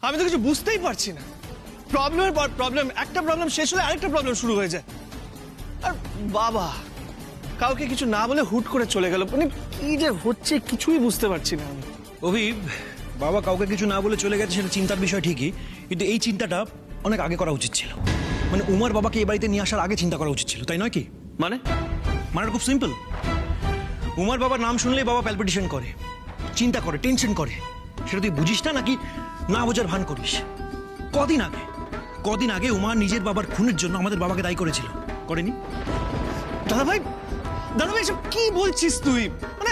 আমি তো কিছু বুঝতেই পারছি না। প্রবলেমের পর প্রবলেম, একটা প্রবলেম শেষ হলে আরেকটা প্রবলেম শুরু হয়ে যায়। আর বাবা কাউকে কিছু না বলে হুট করে চলে গেল, মানে কি যে হচ্ছে কিছুই বুঝতে পারছি না আমি। অভিব, বাবা কাউকে কিছু না বলে চলে গেছে সেটা চিন্তার বিষয় ঠিকই, কিন্তু এই চিন্তাটা অনেক আগে করা উচিত ছিল। মানে উমার বাবাকে এই বাড়িতে নিয়ে আসার আগে চিন্তা করা উচিত ছিল, তাই নয় কি? মানে মানে খুব সিম্পল। উমার বাবার নাম শুনলেই বাবা প্যালপিটেশন করে, চিন্তা করে, টেনশন করে। সেটা তুই বুঝিস না নাকি না বোঝার ভান করিস? কদিন আগে উমা নিজের বাবার খুনের জন্য আমাদের বাবাকে দায়ী করেছিল, করেনি? দাদা ভাই এসব কি বলছিস তুই? মানে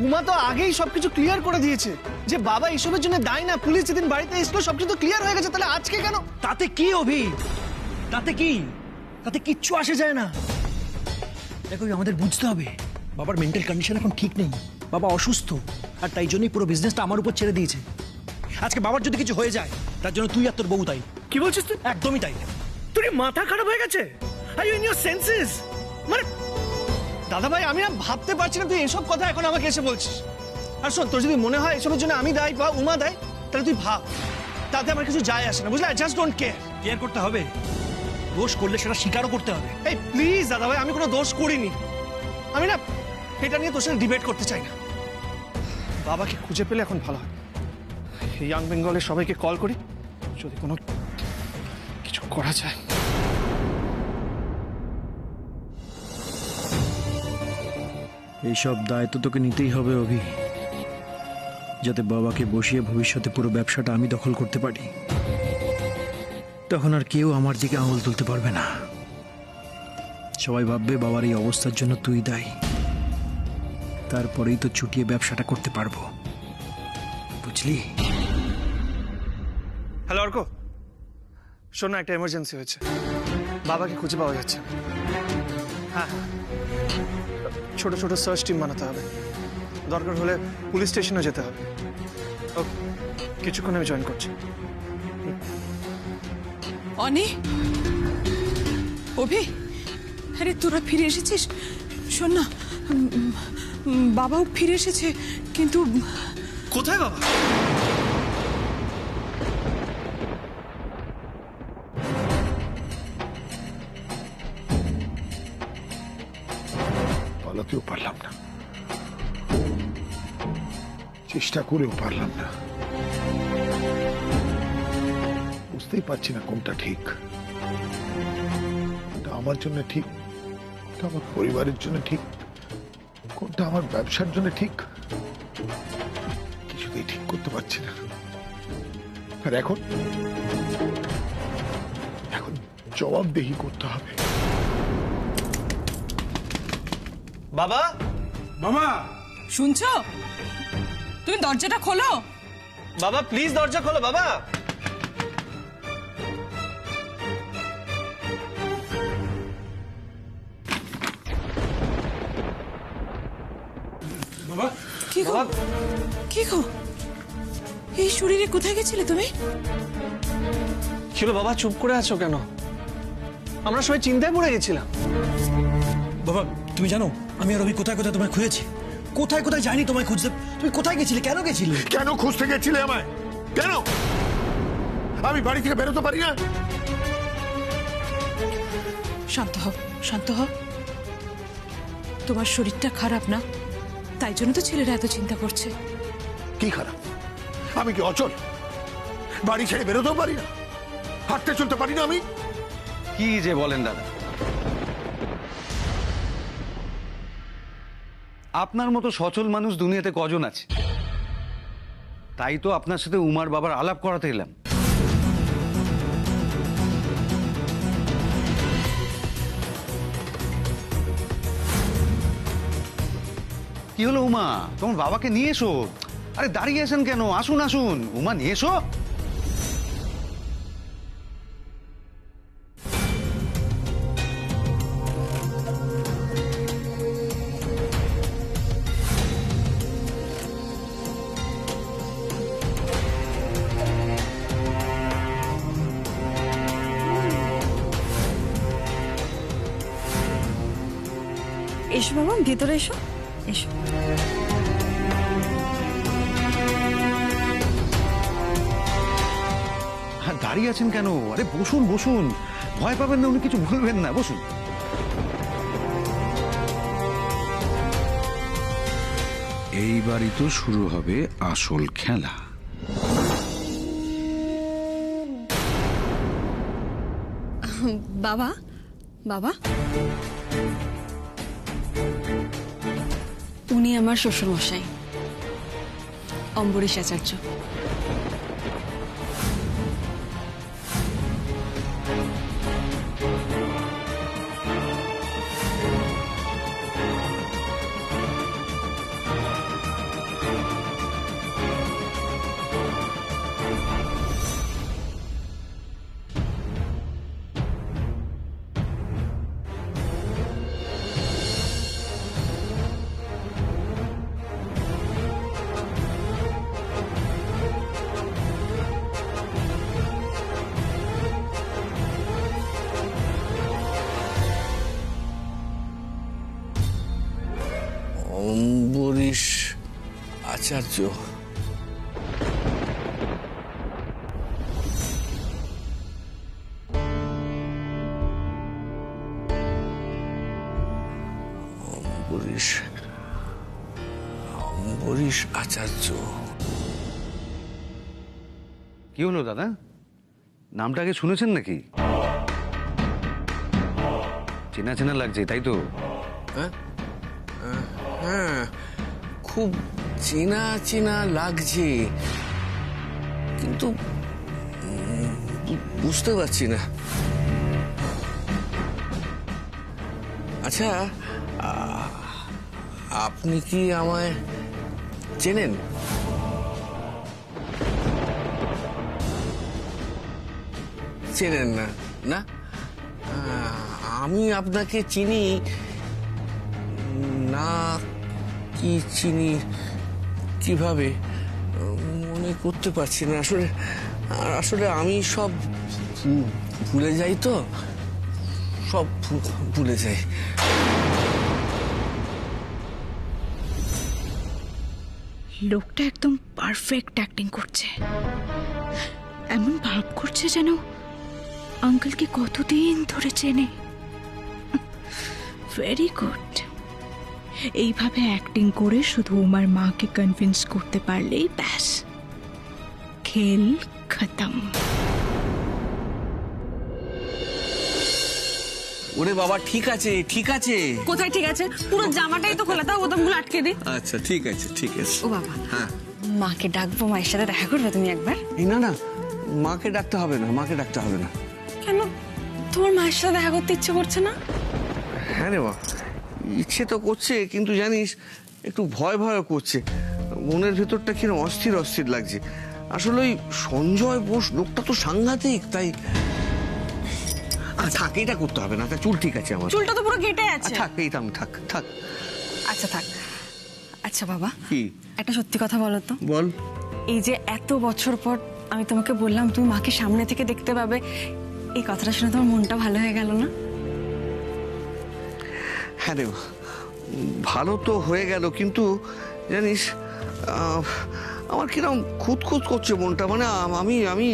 উমা তো আগেই সবকিছু ক্লিয়ার করে দিয়েছে যে বাবা এসবের জন্য দায়ী না। পুলিশ যেদিন বাড়িতে এসলো সবকিছু তো ক্লিয়ার হয়ে গেছে, তাহলে আজকে কেন? তাতে কি অভি, তাতে কি? তাতে কিচ্ছু আসে যায় না। দেখো আমাদের বুঝতে হবে বাবার মেন্টাল কন্ডিশন এখন ঠিক নেই, বাবা অসুস্থ, আর তাই জন্যই পুরো বিজনেসটা আমার উপর ছেড়ে দিয়েছে। আজকে বাবার যদি কিছু হয়ে যায় তার জন্য তুই আর তোর বউ তাই। কি বলছিস তুই? একদমই তাই। তোর কি মাথা খারাপ হয়ে গেছে? Are you in your senses? মানে দাদা ভাই আমি না ভাবতে পারছি না তুই এসব কথা এখন আমাকে এসে বলছিস। আর শোন, তোর যদি মনে হয় এসবের জন্য আমি দায়ী বা উমা দায়ী, তাহলে তুই ভাব, তাতে আমার কিছু যায় আসে না, বুঝলি? I just don't care. Care করতে হবে, দোষ করলে সেটা স্বীকারও করতে হবে। এই প্লিজ দাদা ভাই, আমি কোনো দোষ করিনি। আমি না এটা নিয়ে তোর সাথে ডিবেট করতে চাই না। বাবাকে খুঁজে পেলে এখন ভালো হয়। ইয়াং বেঙ্গলের সবাইকে কল করি, যদি কোনো কিছু করা যায়। এইসব দায়িত্ব তোকে নিতেই হবে অভি, যাতে বাবাকে বসিয়ে ভবিষ্যতে পুরো ব্যবসাটা আমি দখল করতে পারি। তখন আর কেউ আমার দিকে আঙুল তুলতে পারবে না। সবাই ভাববে বাবার এই অবস্থার জন্য তুই দায়ী। তারপরেই তো ছুটিয়ে ব্যবসাটা করতে পারবো, বুঝলি? হ্যালো অর্ক, শোন না, একটা এমার্জেন্সি হয়েছে, বাবাকে খুঁজে পাওয়া যাচ্ছে না। হ্যাঁ, ছোট ছোট সার্চ টিম বানাতে হবে, দরকার হলে পুলিশ স্টেশনে যেতে হবে। ওকে, কিছুক্ষণ আমি জয়েন করছি। অনি, অভি, আরে তোরা ফিরে এসেছিস? শোন না, বাবাও ফিরে এসেছে, কিন্তু কোথায় বাবা? পালাতেও পারলাম না, চেষ্টা করেও পারলাম না। বুঝতেই পারছি না কোনটা ঠিক, কোনটা আমার জন্য ঠিক, কোনটা আমার পরিবারের জন্য ঠিক, কোনটা আমার ব্যবসার জন্য ঠিক। কিছুতেই ঠিক করতে পারছি না। আর এখন জবাবদেহি করতে হবে। বাবা, বাবা, শুনছো? তুমি দরজাটা খোলো। বাবা প্লিজ দরজা খোলো বাবা। বাবা, কি গো, কি গো, এই শরীরে কোথায় গেছিলে তুমি? কি হলো বাবা, চুপ করে আছো কেন? আমরা সবাই চিন্তায় পড়ে গেছিলাম। বাবা তুমি জানো আমি আর রবি কোথায় কোথায় তোমায় খুঁজেছি, কোথায় কোথায় যাইনি তোমায় খুঁজতে। তুমি কোথায় গেছিলে, কেন গেছিলে? কেন খুঁজতে গেছিলে আমায়? কেন আমি বাড়ি থেকে বেরোতে পারি না? শান্ত হও, শান্ত হও। তোমার শরীরটা খারাপ না, তাই জন্য তো ছেলেরা এত চিন্তা করছে। কি খারাপ? আমি কি অচল? বাড়ি ছেড়ে বেরোতেও পারি না, হাঁটতে চলতে পারি না আমি? কি যে বলেন দাদা, আপনার মতো সচল মানুষ দুনিয়াতে কজন আছে? তাই তো আপনার সাথে উমার বাবার আলাপ করাতে এলাম। কি হলো উমা, তোমার বাবাকে নিয়ে এসো। আরে দাঁড়িয়ে আছেন কেন? আসুন আসুন, উমা নিয়ে এসো। এসো বাবা, ভেতরে এসো, এসো। আর দাঁড়িয়ে আছেন কেন? আরে বসুন বসুন, ভয় পাবেন না, উনি কিছু বলবেন না, বসুন। এইবারই তো শুরু হবে আসল খেলা। বাবা, বাবা, উনি আমার শ্বশুর মশাই, অম্বরীশ আচার্য। অম্বরীশ আচার্য, অম্বরীশ আচার্য। কি হলো দাদা, নামটা আগে শুনেছেন নাকি? চেনা চেনা লাগছে, তাই তো? হ্যাঁ, খুব চেনা চেনা লাগছে, কিন্তু বুঝতে পারছি না। আচ্ছা, আপনি কি আমায় চেনেন? চেনেন না? না, আমি আপনাকে চিনি না, কি চিনি কিভাবে মনে করতে পারছি না আসলে। আসলে আমি সব ভুলে যাই, তো সব ভুলে যাই। লোকটা একদম পারফেক্ট অ্যাক্টিং করছে, এমন ভাব করছে যেন আঙ্কেলকে কতদিন ধরে চেনে। Very good. এইভাবে অ্যাক্টিং করে শুধু উমার মাকে কনভিন্স করতে পারলেই ব্যাস, খেল খতম। ওরে বাবা, ঠিক আছে ঠিক আছে। কোথায় ঠিক আছে? পুরো জামাটাই তো খোলা, তাও বোতামগুলো আটকে দি। আচ্ছা ঠিক আছে ঠিক আছে। ও বাবা, হ্যাঁ, মাকে ডাকবো, মায়ের সাথে দেখা করবে তুমি একবার? এই না না, মাকে ডাকতে হবে না, মাকে ডাকতে হবে না। কেন, তোমার মায়ের সাথে দেখা করতে ইচ্ছে করছে না? হ্যাঁ রে মা, ইচ্ছে তো করছে, কিন্তু জানিস একটু ভয় ভয় করছে। মনের ভেতরটা কিরকম অস্থির অস্থির লাগছে। আসলে ওই সঞ্জয় বোস লোকটা তো সাংঘাতিক, তাই থাক, এটা করতে হবে না। তা চুল ঠিক আছে আমার? চুলটা তো পুরো কেটে আছে। থাক, এইটা থাক থাক। আচ্ছা থাক। আচ্ছা বাবা, কি? একটা সত্যি কথা বলো তো। বল। এই যে এত বছর পর আমি তোমাকে বললাম তুমি মাকে সামনে থেকে দেখতে পাবে, এই কথাটা শুনে তোমার মনটা ভালো হয়ে গেল না? হ্যাঁ রে, ভালো তো হয়ে গেল, কিন্তু জানিস আমার কিরকম খুঁতখুত করছে মনটা। মানে আমি আমি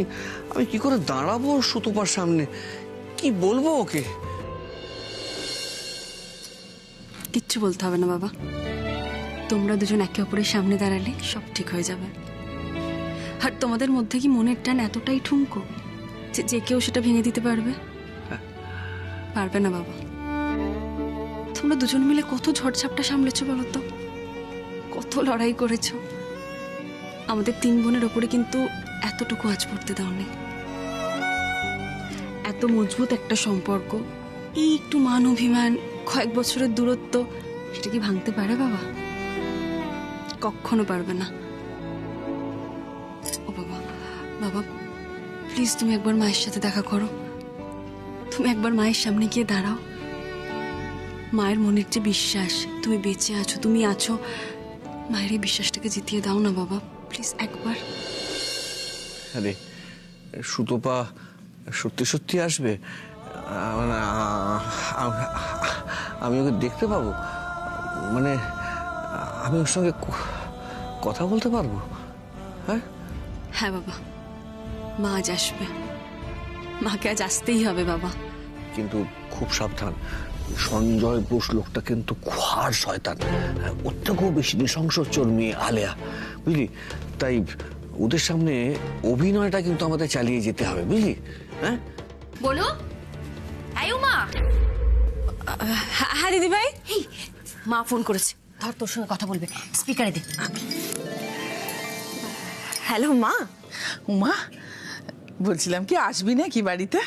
আমি কি করে দাঁড়াবো সুতপার সামনে, কি বলবো ওকে? কিচ্ছু বলতে হবে না বাবা, তোমরা দুজন একে অপরের সামনে দাঁড়ালে সব ঠিক হয়ে যাবে। আর তোমাদের মধ্যে কি মনের টান এতটাই ঠুনকো যে যে কেউ সেটা ভেঙে দিতে পারবে? পারবে না বাবা। তোমরা দুজন মিলে কত ঝড়ঝাপটা সামলেছো বলো তো, কত লড়াই করেছো। আমাদের 3 বোনের ওপরে কিন্তু এতটুকু আঁচ পড়তে দাওনি। এত মজবুত একটা সম্পর্ক, এই একটু মান অভিমান, কয়েক বছরের দূরত্ব, সেটা কি ভাঙতে পারে বাবা? কখনো পারবে না। ও বাবা, বাবা প্লিজ তুমি একবার মায়ের সাথে দেখা করো, তুমি একবার মায়ের সামনে গিয়ে দাঁড়াও। মায়ের মনের যে বিশ্বাস তুমি বেঁচে আছো, তুমি আছো, মায়ের এই বিশ্বাসটাকে জিতিয়ে দাও না বাবা, প্লিজ একবার। আরে সুতপা সত্যি সত্যি আসবে? মানে আমি ওকে দেখতে পাবো? মানে আমি ওর সঙ্গে কথা বলতে পারবো? হ্যাঁ হ্যাঁ বাবা, মা আজ আসবে, মাকে আজ আসতেই হবে বাবা। কিন্তু খুব সাবধান, সঞ্জয় বোস লোকটা কিন্তু খুব শয়তান, ওর থেকেও বেশি নৃশংস চর্মী আলেয়া, বুঝলি? তাই ওদের সামনে অভিনয়টা কিন্তু আমাদের চালিয়ে যেতে হবে, বুঝলি? হ্যাঁ বলো। এই উমা, হ্যাঁ দিদি ভাই। এই মা ফোন করেছে, ধর তোর সঙ্গে কথা বলবে, স্পিকারে দে। হ্যালো মা। উমা, বলছিলাম কি আসবি না কি বাড়িতে?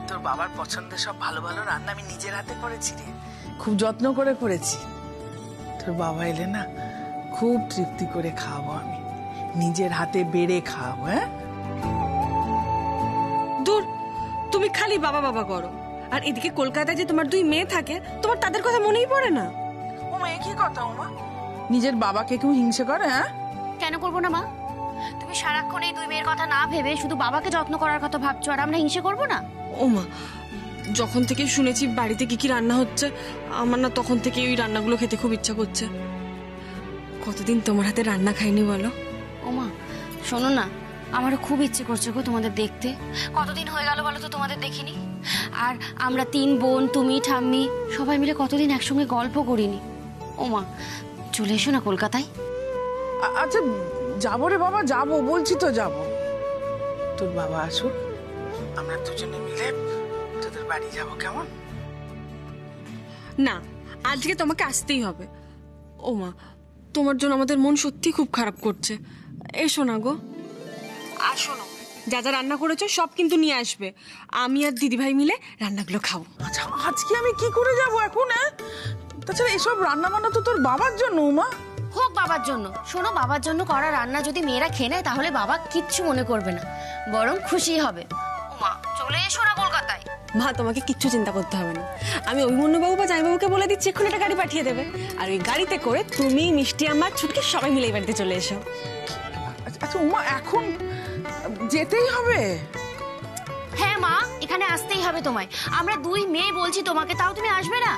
তোর বাবার পছন্দের সব ভালো ভালো রান্না আমি নিজের হাতে করেছি রে, খুব যত্ন করে করেছি। তোর বাবা এলে না খুব তৃপ্তি করে খাওয়াবো, আমি নিজের হাতে বেড়ে খাওয়াবো। হ্যাঁ দূর, তুমি খালি বাবা বাবা করো, আর এদিকে কলকাতায় যে তোমার 2 মেয়ে থাকে, তোমার তাদের কথা মনেই পড়ে না। উমা, এ কি কথা উমা? নিজের বাবাকে কেউ হিংসে করে? হ্যাঁ কেন করবো না মা? তুমি সারাক্ষণ এই 2 মেয়ের কথা না ভেবে শুধু বাবাকে যত্ন করার কথা ভাবছো, আর আমরা হিংসে করবো না? ও মা, যখন থেকে শুনেছি বাড়িতে কি কি রান্না হচ্ছে, আমার না তখন থেকে ওই রান্নাগুলো খেতে খুব ইচ্ছা করছে। কতদিন তোমার হাতে রান্না খাইনি বলো? ও মা শোনো না, আমারও খুব ইচ্ছে করছে গো তোমাদের দেখতে। কতদিন হয়ে গেল বলো তো তোমাদের দেখিনি। আর আমরা 3 বোন, তুমি, ঠাম্মি সবাই মিলে কতদিন একসঙ্গে গল্প করিনি। ও মা চলে এসো না কলকাতায়। আচ্ছা যাবো রে বাবা, যাবো বলছি তো যাবো। তোর বাবা আসুক, আমরা দুজনে মিলে তোদের বাড়ি যাবো, কেমন? না, আজকে তোমাকে আসতেই হবে। ও মা, তোমার জন্য আমাদের মন সত্যি খুব খারাপ করছে। এসো না গো। আর শোনো, যা যা রান্না করেছো সব কিন্তু নিয়ে আসবে, আমি আর দিদিভাই মিলে রান্নাগুলো খাবো। আচ্ছা আজকে আমি কি করে যাবো এখন? হ্যাঁ, তাছাড়া এসব রান্না বান্না তো তোর বাবার জন্য উমা। হোক বাবার জন্য, শোনো বাবার জন্য করা রান্না যদি মেয়েরা খেয়ে নেয় তাহলে বাবা কিচ্ছু মনে করবে না, বরং খুশি হবে। মা চলে এসো না কলকাতায়। মা তোমাকে কিচ্ছু চিন্তা করতে হবে না, আমি অভিমন্যুবাবু বা জামাইবাবুকে বলে দিচ্ছি এখন একটা গাড়ি পাঠিয়ে দেবে, আর ওই গাড়িতে করে তুমি, মিষ্টি, আমার ছুটকি সবাই মিলে এই বাড়িতে চলে এসো। আচ্ছা উমা, এখন যেতেই হবে? হ্যাঁ মা, এখানে আসতেই হবে তোমায়। আমরা 2 মেয়ে বলছি তোমাকে, তাও তুমি আসবে না?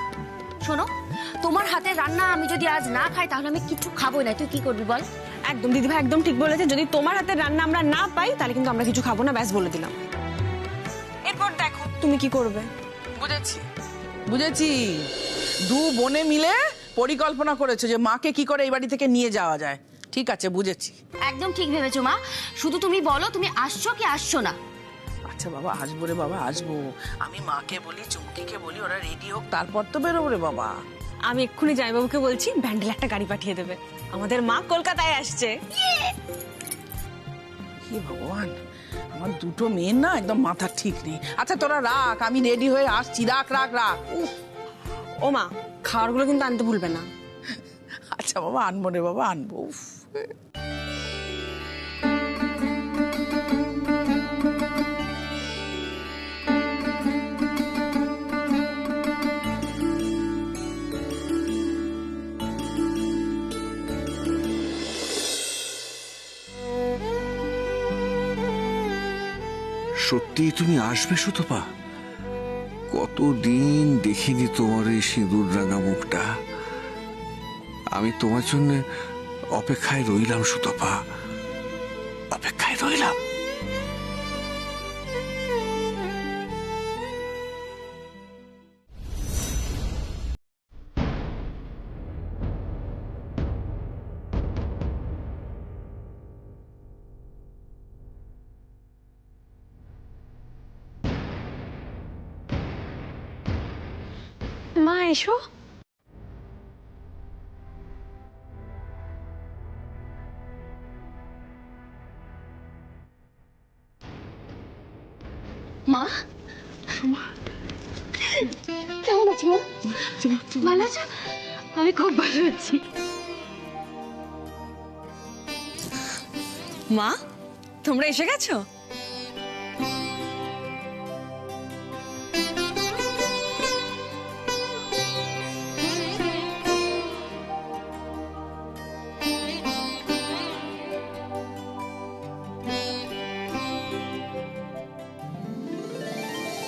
শোনো, তোমার হাতের রান্না আমি যদি আজ না খাই তাহলে আমি কিছু খাবোই না। তুই কি করবি বল? একদম দিদিভাই একদম ঠিক বলেছে, যদি তোমার হাতের রান্না আমরা না পাই তাহলে কিন্তু আমরা কিছু খাবো না, ব্যাস বলে দিলাম। এরপর দেখো তুমি কি করবে। বুঝেছি বুঝেছি, 2 বোনে মিলে পরিকল্পনা করেছে যে মাকে কি করে এই বাড়ি থেকে নিয়ে যাওয়া যায়। ঠিক আছে, বুঝেছি। একদম ঠিক ভেবেছো মা, শুধু তুমি বলো তুমি আসছো কি আসছো না। আচ্ছা বাবা, আসবো রে বাবা, আসবো। আমি মাকে বলি, চুমকিকে বলি, ওরা রেডি হোক, তারপর তো বেরোবো রে বাবা। আমি এক্ষুনি জামাইবাবুকে বলছি ব্যান্ডেল একটা গাড়ি পাঠিয়ে দেবে, আমাদের মা কলকাতায় আসছে। হে ভগবান, আমার 2টো মেয়ের না একদম মাথা ঠিক নেই। আচ্ছা তোরা রাখ, আমি রেডি হয়ে আসছি। রাখ রাখ রাখ। ও মা, খাবারগুলো কিন্তু আনতে ভুলবে না। আচ্ছা বাবা, আনবো রে বাবা, আনবো। উফ। সত্যি তুমি আসবে সুতপা? কতদিন দেখিনি তোমার এই সিঁদুর রাঙা মুখটা। আমি তোমার জন্য অপেক্ষায় রইলাম সুতপা, অপেক্ষায় রইলাম। মা এসো। মা কেমন আছো? ভালো আছো? আমি খুব ভালো আছি। মা, তোমরা এসে গেছো?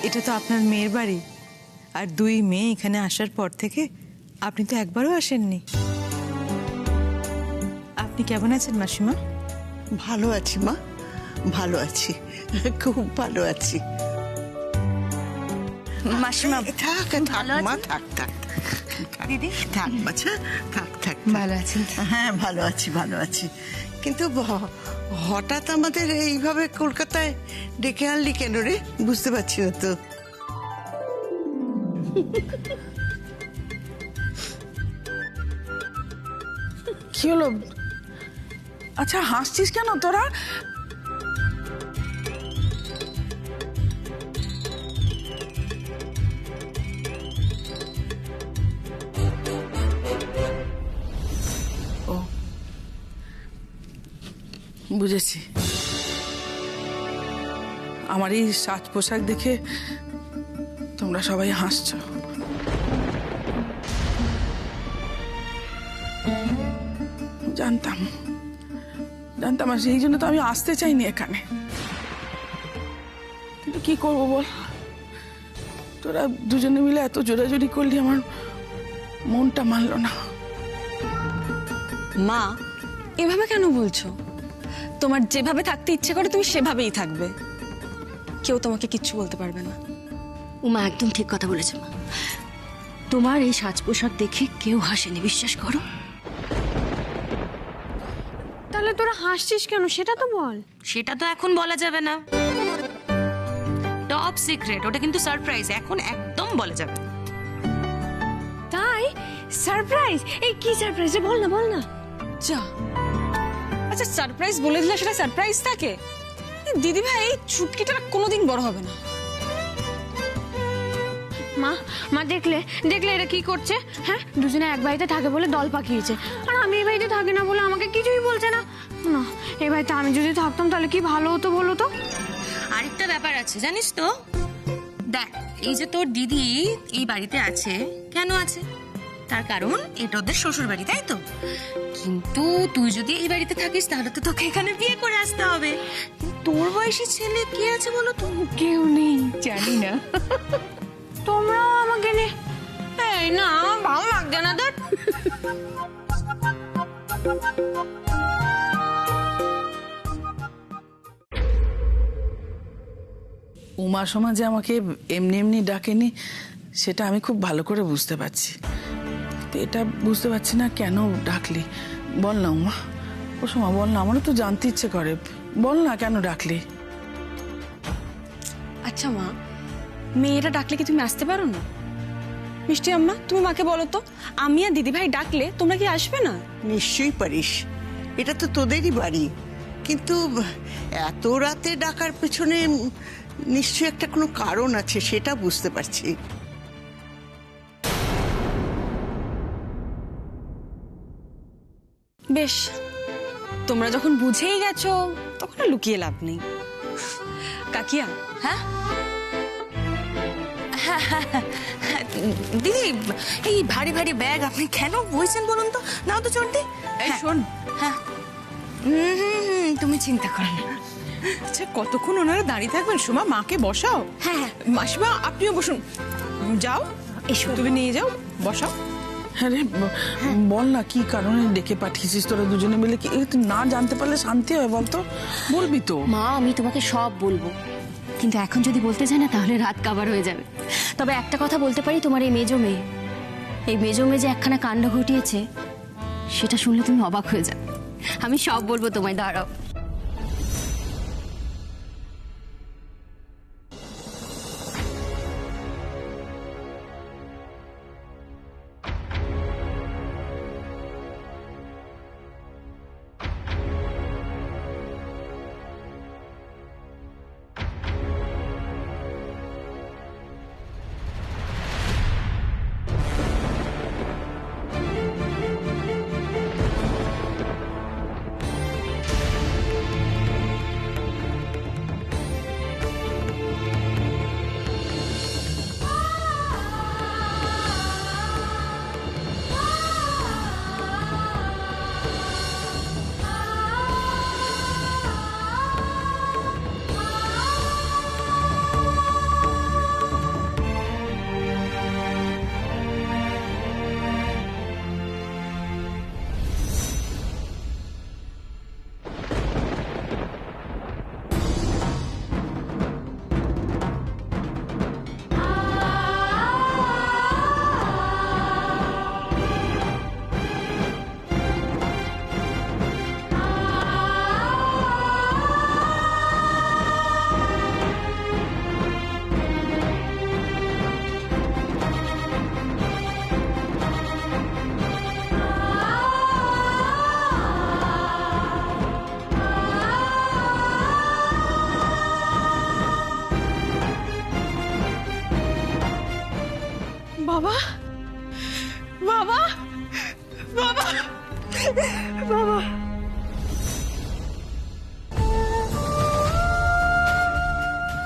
এটা তো আপনার মেয়ের বাড়ি, আর 2 মেয়ে এখানে আসার পর থেকে আপনি তো একবারও আসেননি। আপনি কেমন আছেন মাসিমা? ভালো আছি মা, ভালো আছি, খুব ভালো আছি। মাসিমা থাক থাক মা, থাক থাক দিদি থাক বাচ্চা, থাক থাক। ভালো আছেন? হ্যাঁ ভালো আছি, ভালো আছি। কিন্তু হঠাৎ আমাদের এইভাবে কলকাতায় ডেকে আনলি কেন রে? বুঝতে পারছি না তো। কি হলো? আচ্ছা হাসছিস কেন তোরা? ও বুঝেছি, আমার এই সাজ পোশাক দেখে তোমরা সবাই হাসছো। জানতাম জানতাম, আর সেই জন্য তো আমি আসতে চাইনি এখানে। কিন্তু কি করবো বল, তোরা দুজনে মিলে এত জোরাজোরি করলি, আমার মনটা মানল না। মা এভাবে কেন বলছো? তোমার যেভাবে থাকতে ইচ্ছে করে তুমি সেভাবেই থাকবে, কেউ তোমাকে কিচ্ছু বলতে পারবে না। উমা একদম ঠিক কথা বলেছে মা। তোমার এই সাজ পোশাক দেখে কেউ হাসেনি, বিশ্বাস করো। তাহলে তোরা হাসছিস কেন সেটা তো বল। সেটা তো এখন বলা যাবে না, টপ সিক্রেট, ওটা কিন্তু সারপ্রাইজ, এখন একদম বলা যাবে না। তাই সারপ্রাইজ? এই কি সারপ্রাইজ রে, বল না বল না। যা, আচ্ছা সারপ্রাইজ বলে দিলে সেটা সারপ্রাইজ থাকে? দিদি ভাই এই চুটকিটা কোনোদিন বড় হবে না। মা মা দেখলে দেখলে এরা কি করছে? হ্যাঁ, দুজনে এক বাড়িতে থাকে বলে দল পাকিয়েছে, আর আমি এই বাড়িতে থাকি না বলে আমাকে কিছুই বলছে না। না, এই বাড়িতে আমি যদি থাকতাম তাহলে কি ভালো হতো বলো তো। আরেকটা ব্যাপার আছে জানিস তো, দেখ এই যে তোর দিদি এই বাড়িতে আছে, কেন আছে? তার কারণ এটা ওদের শ্বশুর বাড়ি, তাই তো? কিন্তু তুই যদি এই বাড়িতে থাকিস তাহলে তো তোকে এখানে বিয়ে করে আসতে হবে। তোর বয়সী ছেলে কে আছে বলো তো? কেউ নেই, জানি না। তোমরাও আমাকে নে, এই না আমার ভালো লাগছে না। দেখ উমা সোমা যে আমাকে এমনি এমনি ডাকেনি সেটা আমি খুব ভালো করে বুঝতে পারছি। তো এটা বুঝতে পারছি না কেন ডাকলি, বল না উমা। ও সোমা বল না, আমারও তো জানতে ইচ্ছে করে, বল না কেন ডাকলি। আচ্ছা মা, মেয়েরা ডাকলে কি তুমি আসতে পারো না? মিষ্টি আম্মা তুমি মাকে বলো তো, আমি আর দিদি ভাই ডাকলে তোমরা কি আসবে না? নিশ্চয়ই পারিস, এটা তো তোদেরই বাড়ি। কিন্তু এত রাতে ডাকার পেছনে নিশ্চয়ই একটা কোনো কারণ আছে, সেটা বুঝতে পারছি। বেশ, তোমরা যখন বুঝেই গেছো তখন আর লুকিয়ে লাভ নেই। কাকিয়া, হ্যাঁ দিদি, এই ভারী ভারী ব্যাগ আপনি কেন বইছেন বলুন তো? নাও তো চন্ডি। এই শোন, হ্যাঁ তুমি চিন্তা করো না। আচ্ছা কতক্ষণ ওনারা দাঁড়িয়ে থাকবেন? সোমা মাকে বসাও। হ্যাঁ মাসিমা আপনিও বসুন, যাও এসো, তুমি নিয়ে যাও, বসাও। হ্যাঁ রে, বল না কি কারণে ডেকে পাঠিয়েছিস তোরা দুজনে মিলে? কি না জানতে পারলে শান্তি হয় বলতো? বলবি তো? মা আমি তোমাকে সব বলবো, কিন্তু এখন যদি বলতে চাই না তাহলে রাত কাবার হয়ে যাবে। তবে একটা কথা বলতে পারি, তোমার এই মেজো মেয়ে যে একখানা কাণ্ড ঘটিয়েছে সেটা শুনলে তুমি অবাক হয়ে যাবে। আমি সব বলবো তোমায়, দাঁড়াও। বাবা বাবা বাবা বাবা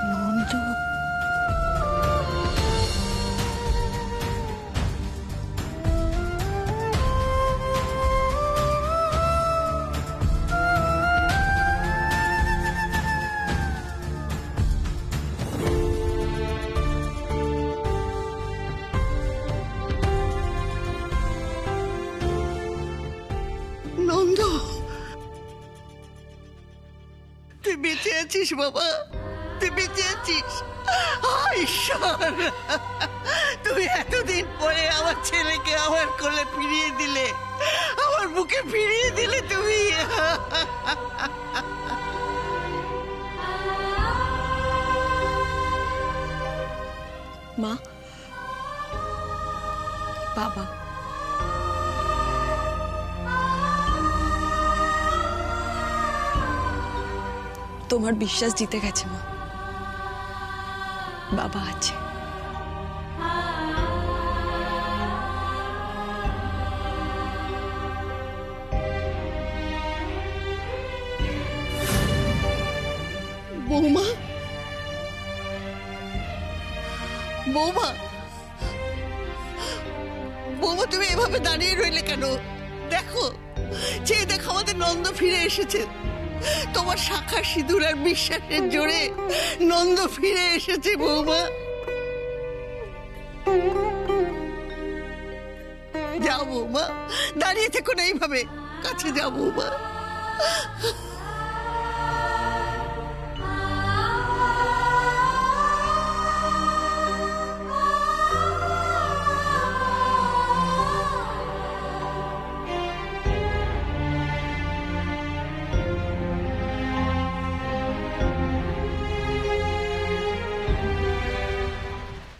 নন্দ নন্দ তুই বেঁচে আছিস বাবা, তুই বেঁচে আছিস। ঈশ্বর, তুমি এতদিন পরে আমার ছেলেকে আমার কোলে ফিরিয়ে দিলে, আমার বুকে ফিরিয়ে দিলে তুমি। মা, বাবা, তোমার বিশ্বাস জিতে গেছে মা। বাবা আছে। বৌমা, বৌমা, বৌমা, তুমি এভাবে দাঁড়িয়ে রইলে কেন? দেখো, চেয়ে দেখো, আমাদের নন্দ ফিরে এসেছে। তোমার শাখা সিঁদুর আর বিশ্বাসের জোরে নন্দ ফিরে এসেছে বৌমা। যাও বৌমা, দাঁড়িয়ে থেকো না এইভাবে, কাছে যাও বৌমা।